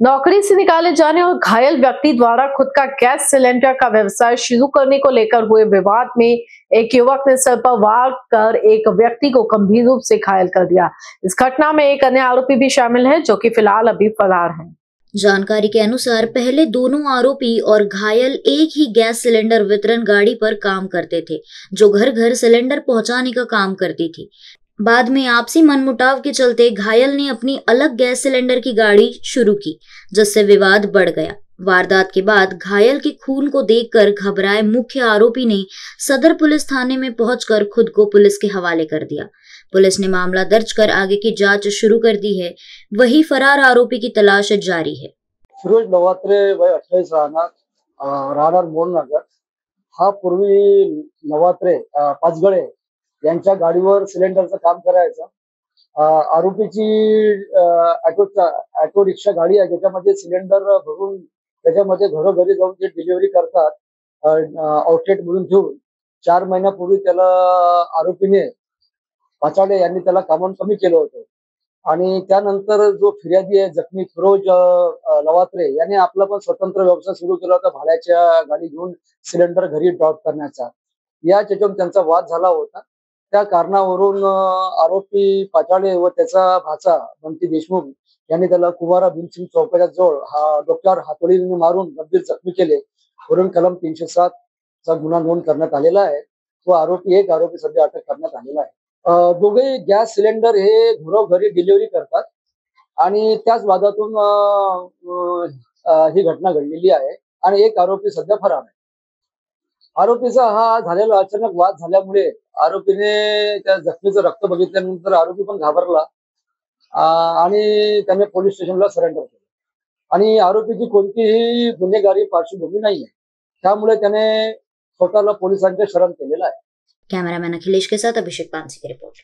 नौकरी से निकाले जाने और घायल व्यक्ति द्वारा खुद का गैस सिलेंडर का व्यवसाय शुरू करने को लेकर हुए विवाद में एक युवक ने सर पर वार कर एक व्यक्ति को गंभीर रूप से घायल कर दिया। इस घटना में एक अन्य आरोपी भी शामिल है, जो कि फिलहाल अभी फरार है। जानकारी के अनुसार पहले दोनों आरोपी और घायल एक ही गैस सिलेंडर वितरण गाड़ी पर काम करते थे, जो घर घर सिलेंडर पहुंचाने का काम करती थी। बाद में आपसी मनमुटाव के चलते घायल ने अपनी अलग गैस सिलेंडर की गाड़ी शुरू की, जिससे विवाद बढ़ गया। वारदात के बाद घायल के खून को देखकर घबराए मुख्य आरोपी ने सदर पुलिस थाने में पहुंचकर खुद को पुलिस के हवाले कर दिया। पुलिस ने मामला दर्ज कर आगे की जांच शुरू कर दी है। वही फरार आरोपी की तलाश जारी है। फिरोज नवात्रे वय 28 राहणार मोहननगर हा पूर्वी नवात्रे पाचगळे यांच्या गाडीवर सिलेंडरचं काम करायचा। आरोपीची ऑटो रिक्षा गाडी आहे, ज्याच्यामध्ये सिलेंडर भरून त्याच्यामध्ये घरोघरी जाऊन ते डिलिव्हरी करतात आउटलेट मधून घेऊन। 4 महिन्यापूर्वी त्याला आरोपीने पाचाडे यांनी त्याला कामावून कमी केलं होतं आणि त्यानंतर जो फिर्यादी आहे जखमी फिरोज लवात्रे याने आपला पण स्वतंत्र व्यवसाय सुरू केला होता, भाड्याच्या गाडी घेऊन सिलेंडर घरी ड्रॉप करण्याचा। याच्यातून त्यांचा वाद झाला होता। त्या कारणावरून आरोपी पाचाडे व त्याचा भाचा बंटी देशमुख यांनी त्याला कुवारा भीमसिंग चौकाच्या जवळ डोक्यावर हातोडीने मारून गंभीर जखमी केले। वरून कलम 307 चा गुन्हा नोंद करण्यात आलेला आहे। तो एक आरोपी सध्या अटक करण्यात आलेला आहे। दोघे गॅस सिलेंडर हे घरोघरी डिलिव्हरी करतात आणि त्याच वादातून ही घटना घडलेली आहे आणि एक आरोपी सध्या फरार आहे। आरोपीचा हा झालेला अचानक वाद झाल्यामुळे आरोपीने त्या जखमीचं रक्त बघितल्यानंतर आरोपी पण घाबरला आणि त्याने पोलीस स्टेशनला सरेंडर केलं आणि आरोपीची कोणतीही गुन्हेगारी पार्श्वभूमी नाहीये, त्यामुळे त्याने स्वतःला पोलिसांच्या शरण केलेला आहे। कैमरामैन अखिलेश के साथ अभिषेक पानसी की रिपोर्ट।